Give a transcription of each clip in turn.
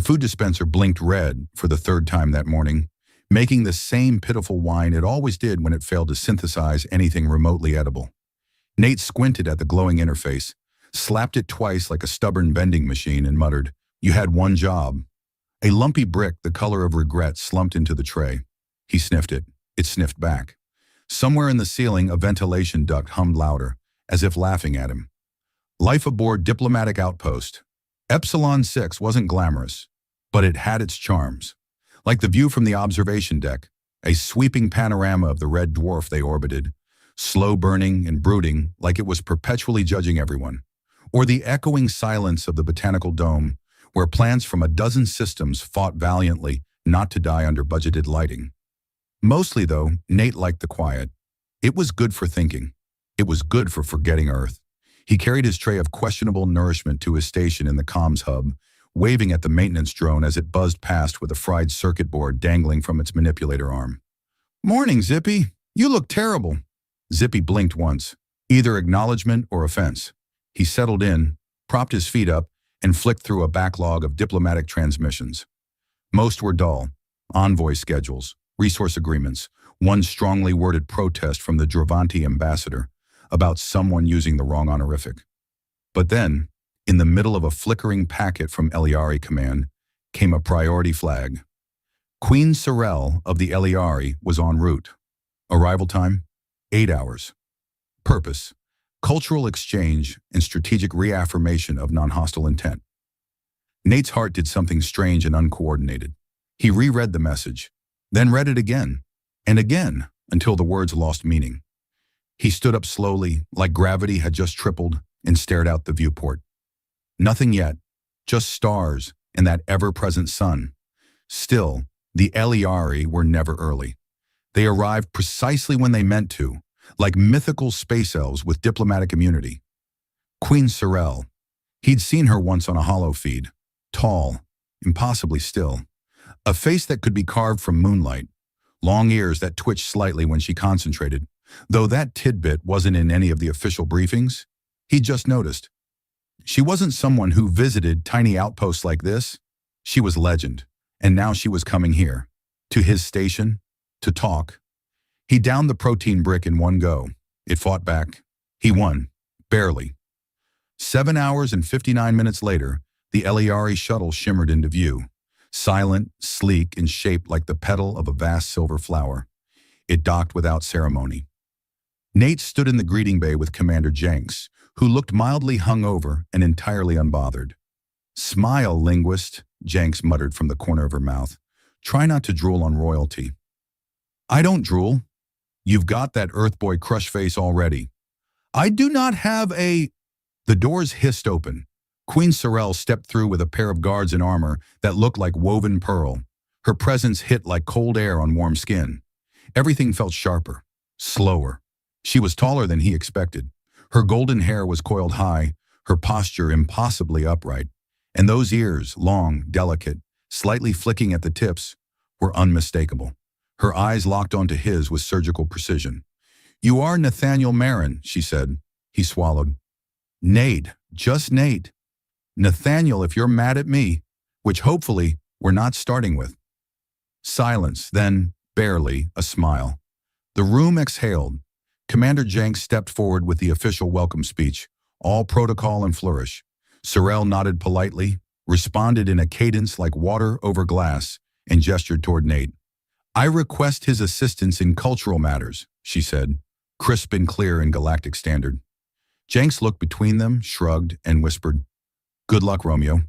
food dispenser blinked red for the third time that morning, making the same pitiful whine it always did when it failed to synthesize anything remotely edible. Nate squinted at the glowing interface, slapped it twice like a stubborn vending machine, and muttered, "You had one job." A lumpy brick the color of regret slumped into the tray. He sniffed it. It sniffed back. Somewhere in the ceiling, a ventilation duct hummed louder, as if laughing at him. Life aboard diplomatic outpost. Epsilon 6 wasn't glamorous, but it had its charms. Like the view from the observation deck, a sweeping panorama of the red dwarf they orbited, slow burning and brooding like it was perpetually judging everyone. Or the echoing silence of the botanical dome, where plants from a dozen systems fought valiantly not to die under budgeted lighting. Mostly, though, Nate liked the quiet. It was good for thinking. It was good for forgetting Earth. He carried his tray of questionable nourishment to his station in the comms hub, waving at the maintenance drone as it buzzed past with a fried circuit board dangling from its manipulator arm. "Morning, Zippy. You look terrible." Zippy blinked once, either acknowledgement or offense. He settled in, propped his feet up, and flicked through a backlog of diplomatic transmissions. Most were dull. Envoy schedules, resource agreements, one strongly worded protest from the Dravanti ambassador about someone using the wrong honorific. But then, in the middle of a flickering packet from Eliari Command, came a priority flag. Queen Serell of the Eliari was en route. Arrival time, 8 hours. Purpose, cultural exchange and strategic reaffirmation of non-hostile intent. Nate's heart did something strange and uncoordinated. He reread the message, then read it again, and again, until the words lost meaning. He stood up slowly, like gravity had just tripled, and stared out the viewport. Nothing yet, just stars and that ever-present sun. Still, the Eliari were never early. They arrived precisely when they meant to, like mythical space elves with diplomatic immunity. Queen Serell. He'd seen her once on a holo feed. Tall, impossibly still. A face that could be carved from moonlight. Long ears that twitched slightly when she concentrated. Though that tidbit wasn't in any of the official briefings, he'd just noticed. She wasn't someone who visited tiny outposts like this. She was legend, and now she was coming here, to his station, to talk. He downed the protein brick in one go. It fought back. He won, barely. 7 hours and 59 minutes later, the Eliari shuttle shimmered into view, silent, sleek, and shaped like the petal of a vast silver flower. It docked without ceremony. Nate stood in the greeting bay with Commander Jenks, who looked mildly hungover and entirely unbothered. "Smile, linguist," Jenks muttered from the corner of her mouth. "Try not to drool on royalty." "I don't drool. You've got that Earthboy crush face already." "I do not have a—" The doors hissed open. Queen Serell stepped through with a pair of guards in armor that looked like woven pearl. Her presence hit like cold air on warm skin. Everything felt sharper, slower. She was taller than he expected. Her golden hair was coiled high, her posture impossibly upright. And those ears, long, delicate, slightly flicking at the tips, were unmistakable. Her eyes locked onto his with surgical precision. "You are Nathaniel Marin," she said. He swallowed. "Nate, just Nate. Nathaniel, if you're mad at me, which hopefully we're not starting with." Silence, then, barely, a smile. The room exhaled. Commander Jenks stepped forward with the official welcome speech, all protocol and flourish. Serell nodded politely, responded in a cadence like water over glass, and gestured toward Nate. "I request his assistance in cultural matters," she said, crisp and clear in galactic standard. Jenks looked between them, shrugged, and whispered, "Good luck, Romeo,"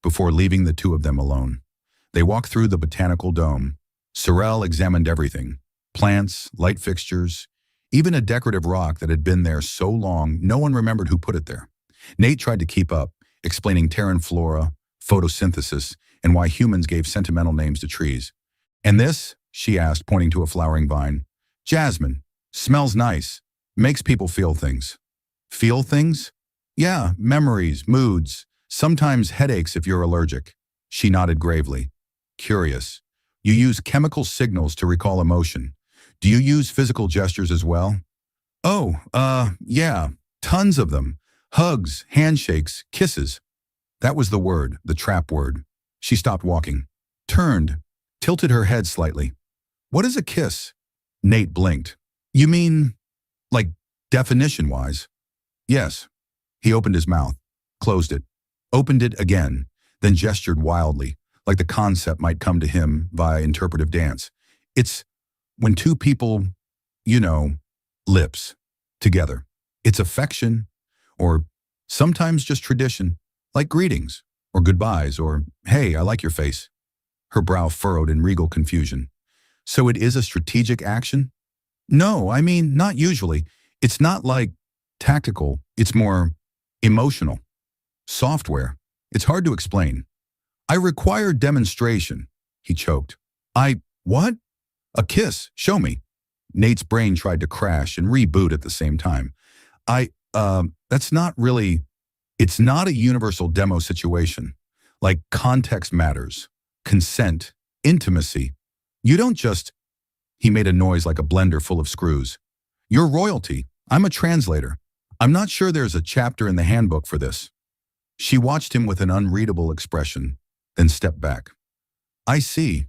before leaving the two of them alone. They walked through the botanical dome. Serell examined everything, plants, light fixtures, even a decorative rock that had been there so long no one remembered who put it there. Nate tried to keep up, explaining Terran flora, photosynthesis, and why humans gave sentimental names to trees. "And this?" she asked, pointing to a flowering vine. "Jasmine. Smells nice. Makes people feel things." "Feel things?" "Yeah, memories, moods, sometimes headaches if you're allergic." She nodded gravely. "Curious. You use chemical signals to recall emotion. Do you use physical gestures as well?" "Oh, yeah, tons of them. Hugs, handshakes, kisses." That was the word, the trap word. She stopped walking, turned, tilted her head slightly. What is a kiss? Nate blinked. You mean, like, definition-wise? Yes. He opened his mouth, closed it, opened it again, then gestured wildly, like the concept might come to him via interpretive dance. It's when two people, you know, lips, together. It's affection, or sometimes just tradition, like greetings, or goodbyes, or, hey, I like your face. Her brow furrowed in regal confusion. So it is a strategic action? No, I mean, not usually. It's not like tactical, it's more emotional. Software. It's hard to explain. I require demonstration, he choked. What? A kiss, show me. Nate's brain tried to crash and reboot at the same time. That's not really, it's not a universal demo situation. Like context matters, consent, intimacy. You don't just, he made a noise like a blender full of screws. You're royalty. I'm a translator. I'm not sure there's a chapter in the handbook for this. She watched him with an unreadable expression, then stepped back. I see.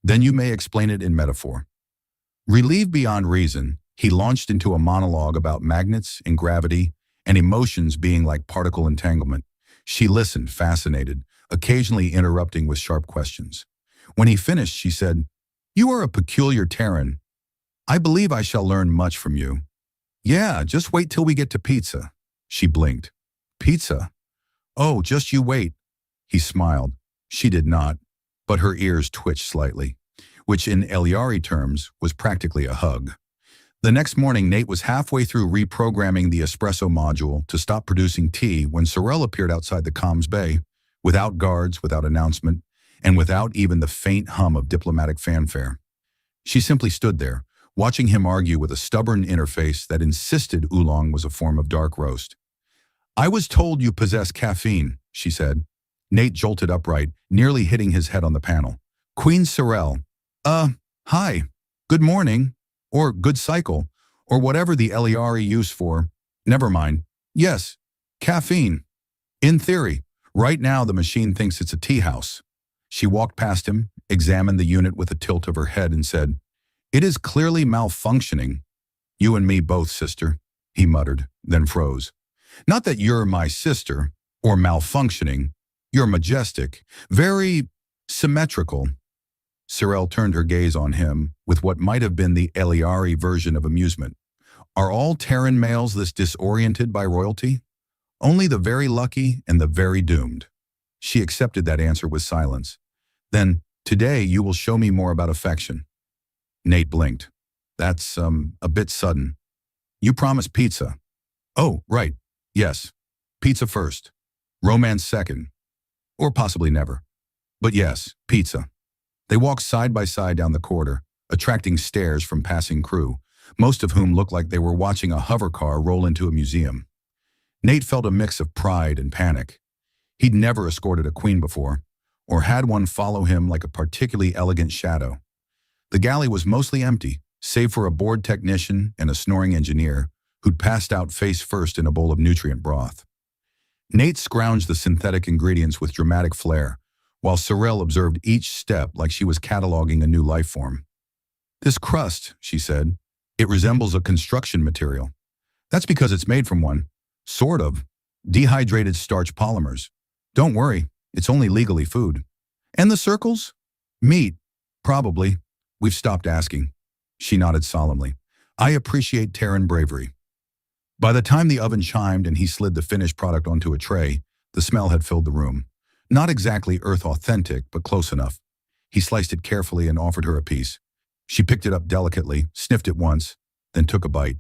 Then you may explain it in metaphor. Relieved beyond reason, he launched into a monologue about magnets and gravity and emotions being like particle entanglement. She listened, fascinated, occasionally interrupting with sharp questions. When he finished, she said, You are a peculiar Terran. I believe I shall learn much from you. Yeah, just wait till we get to pizza. She blinked. Pizza? Oh, just you wait. He smiled. She did not, but her ears twitched slightly, which in Eliari terms was practically a hug. The next morning, Nate was halfway through reprogramming the espresso module to stop producing tea when Serell appeared outside the comms bay, without guards, without announcement, and without even the faint hum of diplomatic fanfare. She simply stood there, watching him argue with a stubborn interface that insisted oolong was a form of dark roast. I was told you possess caffeine, she said. Nate jolted upright, nearly hitting his head on the panel. Queen Serell. Hi. Good morning. Or good cycle. Or whatever the Eliari use for. Never mind. Yes. Caffeine. In theory. Right now the machine thinks it's a tea house. She walked past him, examined the unit with a tilt of her head and said, It is clearly malfunctioning. You and me both, sister, he muttered, then froze. Not that you're my sister, or malfunctioning. You're majestic, very symmetrical. Serell turned her gaze on him with what might have been the Eliari version of amusement. Are all Terran males this disoriented by royalty? Only the very lucky and the very doomed. She accepted that answer with silence. Then, today you will show me more about affection. Nate blinked. That's, a bit sudden. You promised pizza. Oh, right. Yes. Pizza first. Romance second. Or possibly never. But yes, pizza. They walked side by side down the corridor, attracting stares from passing crew, most of whom looked like they were watching a hover car roll into a museum. Nate felt a mix of pride and panic. He'd never escorted a queen before, or had one follow him like a particularly elegant shadow. The galley was mostly empty, save for a bored technician and a snoring engineer who'd passed out face first in a bowl of nutrient broth. Nate scrounged the synthetic ingredients with dramatic flair, while Serell observed each step like she was cataloging a new life form. This crust, she said, it resembles a construction material. That's because it's made from one. Sort of. Dehydrated starch polymers. Don't worry, it's only legally food. And the circles? Meat. Probably. We've stopped asking. She nodded solemnly. I appreciate Terran bravery. By the time the oven chimed and he slid the finished product onto a tray, the smell had filled the room. Not exactly Earth-authentic, but close enough. He sliced it carefully and offered her a piece. She picked it up delicately, sniffed it once, then took a bite.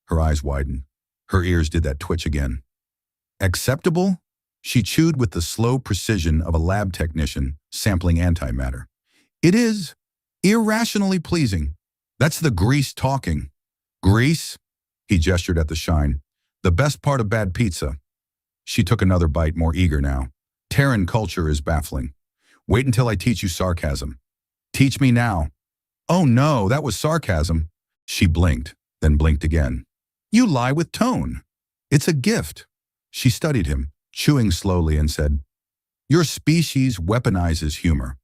Her eyes widened. Her ears did that twitch again. Acceptable? She chewed with the slow precision of a lab technician sampling antimatter. It is irrationally pleasing. That's the grease talking. Grease? He gestured at the shine. The best part of bad pizza. She took another bite, more eager now. Terran culture is baffling. Wait until I teach you sarcasm. Teach me now. Oh no, that was sarcasm. She blinked, then blinked again. You lie with tone. It's a gift. She studied him, chewing slowly, and said, Your species weaponizes humor.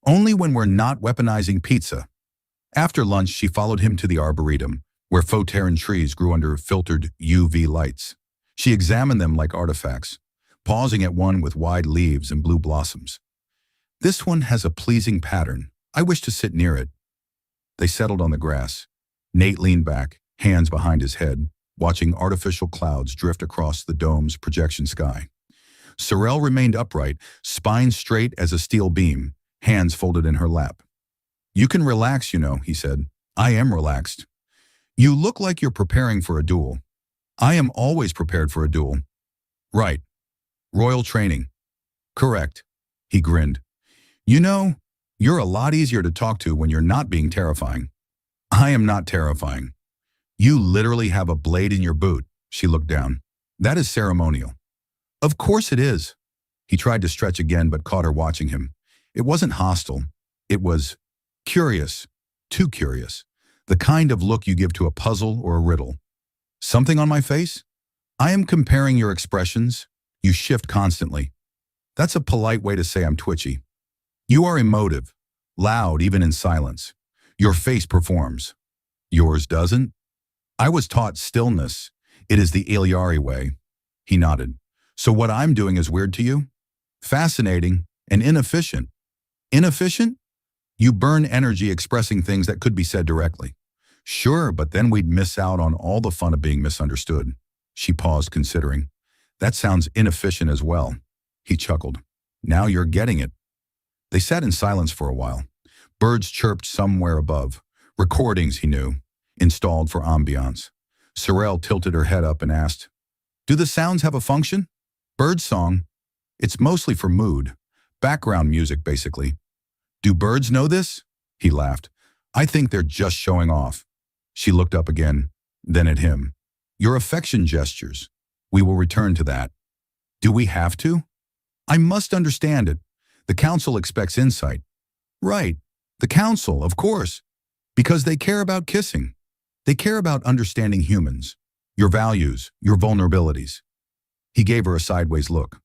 Only when we're not weaponizing pizza. After lunch, she followed him to the arboretum, where faux terran trees grew under filtered UV lights. She examined them like artifacts, pausing at one with wide leaves and blue blossoms. This one has a pleasing pattern. I wish to sit near it. They settled on the grass. Nate leaned back, hands behind his head, watching artificial clouds drift across the dome's projection sky. Serell remained upright, spine straight as a steel beam, hands folded in her lap. You can relax, you know, he said. I am relaxed. You look like you're preparing for a duel. I am always prepared for a duel. Right. Royal training. Correct. He grinned. You know, you're a lot easier to talk to when you're not being terrifying. I am not terrifying. You literally have a blade in your boot. She looked down. That is ceremonial. Of course it is. He tried to stretch again but caught her watching him. It wasn't hostile. It was curious. Too curious. The kind of look you give to a puzzle or a riddle. Something on my face? I am comparing your expressions. You shift constantly. That's a polite way to say I'm twitchy. You are emotive, loud even in silence. Your face performs. Yours doesn't? I was taught stillness. It is the Iliari way. He nodded. So what I'm doing is weird to you? Fascinating and inefficient. Inefficient? You burn energy expressing things that could be said directly. Sure, but then we'd miss out on all the fun of being misunderstood. She paused, considering. That sounds inefficient as well. He chuckled. Now you're getting it. They sat in silence for a while. Birds chirped somewhere above. Recordings, he knew, installed for ambiance. Serell tilted her head up and asked, Do the sounds have a function? Bird song. It's mostly for mood. Background music, basically. Do birds know this? He laughed. I think they're just showing off. She looked up again, then at him. Your affection gestures. We will return to that. Do we have to? I must understand it. The council expects insight. Right. The council, of course. Because they care about kissing. They care about understanding humans. Your values, your vulnerabilities. He gave her a sideways look.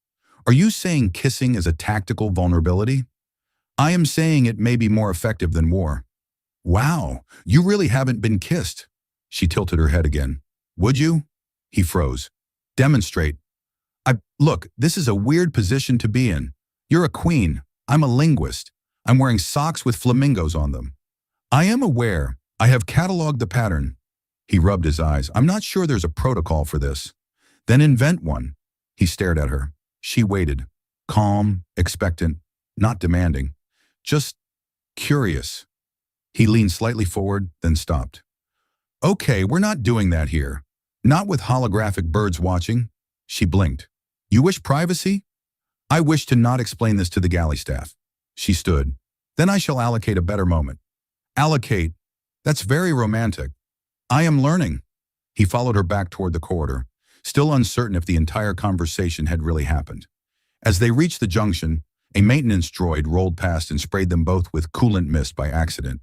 Are you saying kissing is a tactical vulnerability? I am saying it may be more effective than war. Wow, you really haven't been kissed. She tilted her head again. Would you? He froze. Demonstrate. Look, this is a weird position to be in. You're a queen. I'm a linguist. I'm wearing socks with flamingos on them. I am aware. I have cataloged the pattern. He rubbed his eyes. I'm not sure there's a protocol for this. Then invent one. He stared at her. She waited. Calm, expectant, not demanding. Just curious. He leaned slightly forward, then stopped. Okay, we're not doing that here. Not with holographic birds watching. She blinked. You wish privacy? I wish to not explain this to the galley staff. She stood. Then I shall allocate a better moment. Allocate. That's very romantic. I am learning. He followed her back toward the corridor, still uncertain if the entire conversation had really happened. As they reached the junction, a maintenance droid rolled past and sprayed them both with coolant mist by accident.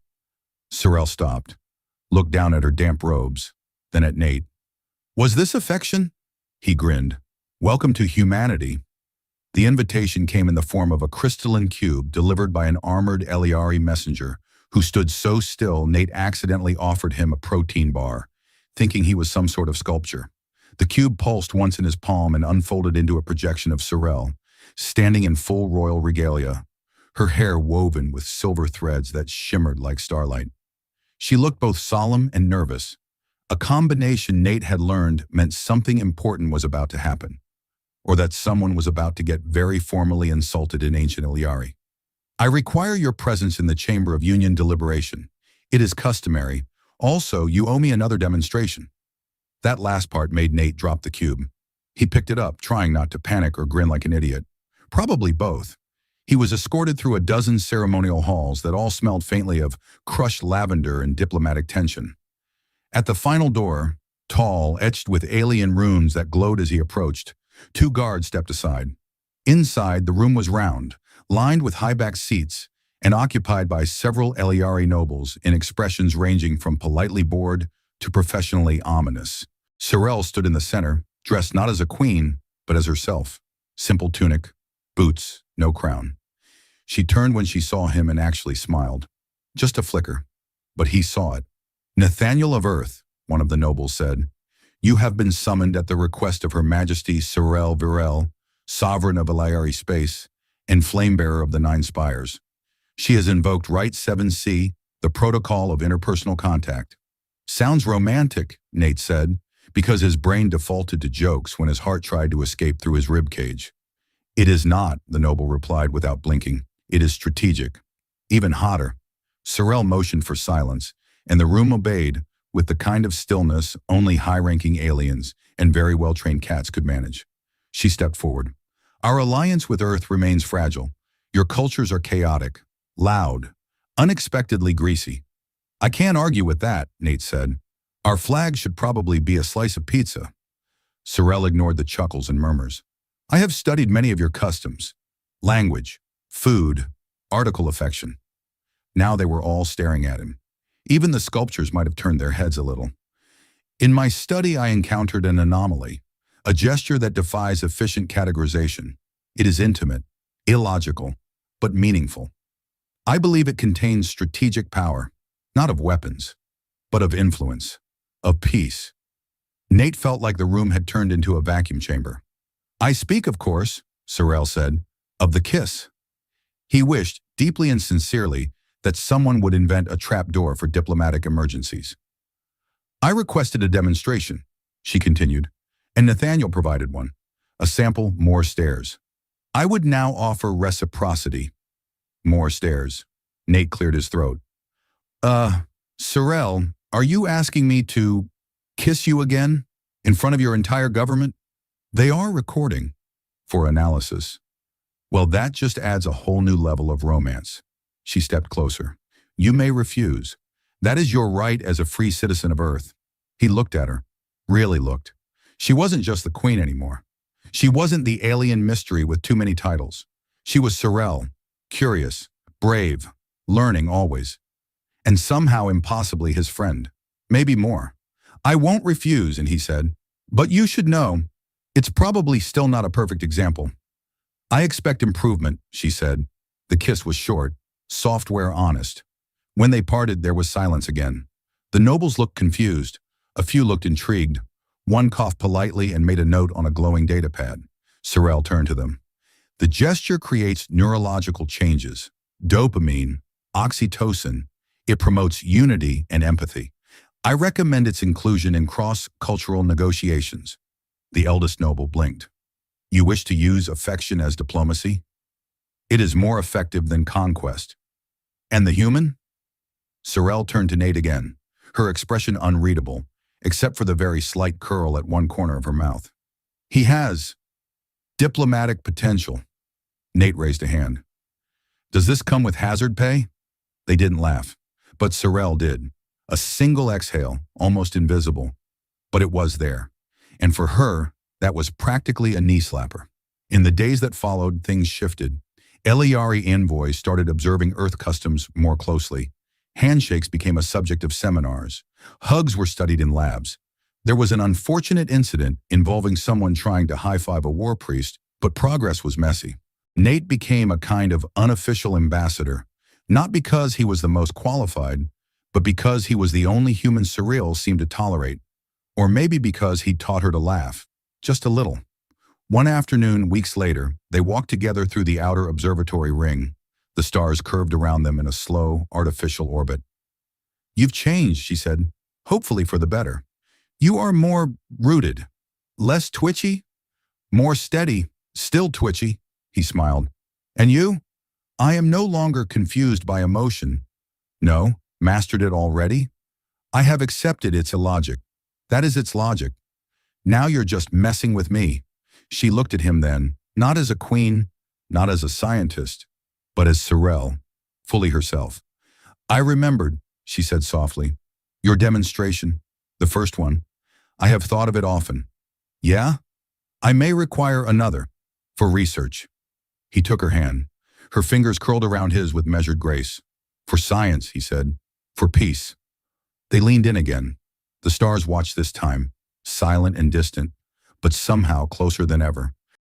Serell stopped, looked down at her damp robes, then at Nate. Was this affection? He grinned. Welcome to humanity. The invitation came in the form of a crystalline cube delivered by an armored Eliari messenger who stood so still Nate accidentally offered him a protein bar, thinking he was some sort of sculpture. The cube pulsed once in his palm and unfolded into a projection of Serell, standing in full royal regalia, her hair woven with silver threads that shimmered like starlight. She looked both solemn and nervous, a combination Nate had learned meant something important was about to happen, or that someone was about to get very formally insulted in ancient Iliari. I require your presence in the Chamber of Union deliberation. It is customary. Also, you owe me another demonstration. That last part made Nate drop the cube. He picked it up, trying not to panic or grin like an idiot. Probably both. He was escorted through a dozen ceremonial halls that all smelled faintly of crushed lavender and diplomatic tension. At the final door, tall, etched with alien runes that glowed as he approached, two guards stepped aside. Inside, the room was round, lined with high-backed seats, and occupied by several Eliari nobles in expressions ranging from politely bored to professionally ominous. Serell stood in the center, dressed not as a queen, but as herself. Simple tunic, boots, no crown. She turned when she saw him and actually smiled. Just a flicker. But he saw it. Nathaniel of Earth, one of the nobles said, you have been summoned at the request of Her Majesty Serell, sovereign of Illyari space, and flamebearer of the Nine Spires. She has invoked Rite 7C, the protocol of interpersonal contact. Sounds romantic, Nate said, because his brain defaulted to jokes when his heart tried to escape through his rib cage. It is not, the noble replied without blinking. It is strategic. Even hotter. Serell motioned for silence, and the room obeyed with the kind of stillness only high-ranking aliens and very well-trained cats could manage. She stepped forward. Our alliance with Earth remains fragile. Your cultures are chaotic, loud, unexpectedly greasy. I can't argue with that, Nate said. Our flag should probably be a slice of pizza. Serell ignored the chuckles and murmurs. I have studied many of your customs. Language, food, article affection. Now they were all staring at him. Even the sculptures might have turned their heads a little. In my study, I encountered an anomaly, a gesture that defies efficient categorization. It is intimate, illogical, but meaningful. I believe it contains strategic power, not of weapons, but of influence, of peace. Nate felt like the room had turned into a vacuum chamber. I speak, of course, Serell said, of the kiss. He wished, deeply and sincerely, that someone would invent a trapdoor for diplomatic emergencies. I requested a demonstration, she continued, and Nathaniel provided one. A sample, more stares. I would now offer reciprocity. More stares. Nate cleared his throat. Serell, are you asking me to kiss you again? In front of your entire government? They are recording. For analysis. Well, that just adds a whole new level of romance. She stepped closer. You may refuse. That is your right as a free citizen of Earth. He looked at her. Really looked. She wasn't just the queen anymore. She wasn't the alien mystery with too many titles. She was Serell, curious, brave, learning always. And somehow impossibly his friend. Maybe more. I won't refuse, and he said. But you should know, it's probably still not a perfect example. I expect improvement, she said. The kiss was short, software honest. When they parted, there was silence again. The nobles looked confused. A few looked intrigued. One coughed politely and made a note on a glowing datapad. Serell turned to them. The gesture creates neurological changes. Dopamine, oxytocin. It promotes unity and empathy. I recommend its inclusion in cross-cultural negotiations. The eldest noble blinked. You wish to use affection as diplomacy? It is more effective than conquest. And the human? Serell turned to Nate again, her expression unreadable, except for the very slight curl at one corner of her mouth. He has diplomatic potential. Nate raised a hand. Does this come with hazard pay? They didn't laugh, but Serell did. A single exhale, almost invisible, but it was there. And for her, that was practically a knee slapper. In the days that followed, things shifted. Illyari envoys started observing Earth customs more closely. Handshakes became a subject of seminars. Hugs were studied in labs. There was an unfortunate incident involving someone trying to high-five a war priest, but progress was messy. Nate became a kind of unofficial ambassador, not because he was the most qualified, but because he was the only human Serell seemed to tolerate. Or maybe because he taught her to laugh. Just a little. One afternoon, weeks later, they walked together through the outer observatory ring. The stars curved around them in a slow, artificial orbit. You've changed, she said, hopefully for the better. You are more rooted, less twitchy, more steady, still twitchy, he smiled. And you? I am no longer confused by emotion. No, mastered it already? I have accepted its illogic. That is its logic. Now you're just messing with me. She looked at him then, not as a queen, not as a scientist, but as Serell, fully herself. I remembered, she said softly, your demonstration, the first one. I have thought of it often. Yeah? I may require another, for research. He took her hand. Her fingers curled around his with measured grace. For science, he said. For peace. They leaned in again. The stars watched this time, silent and distant, but somehow closer than ever.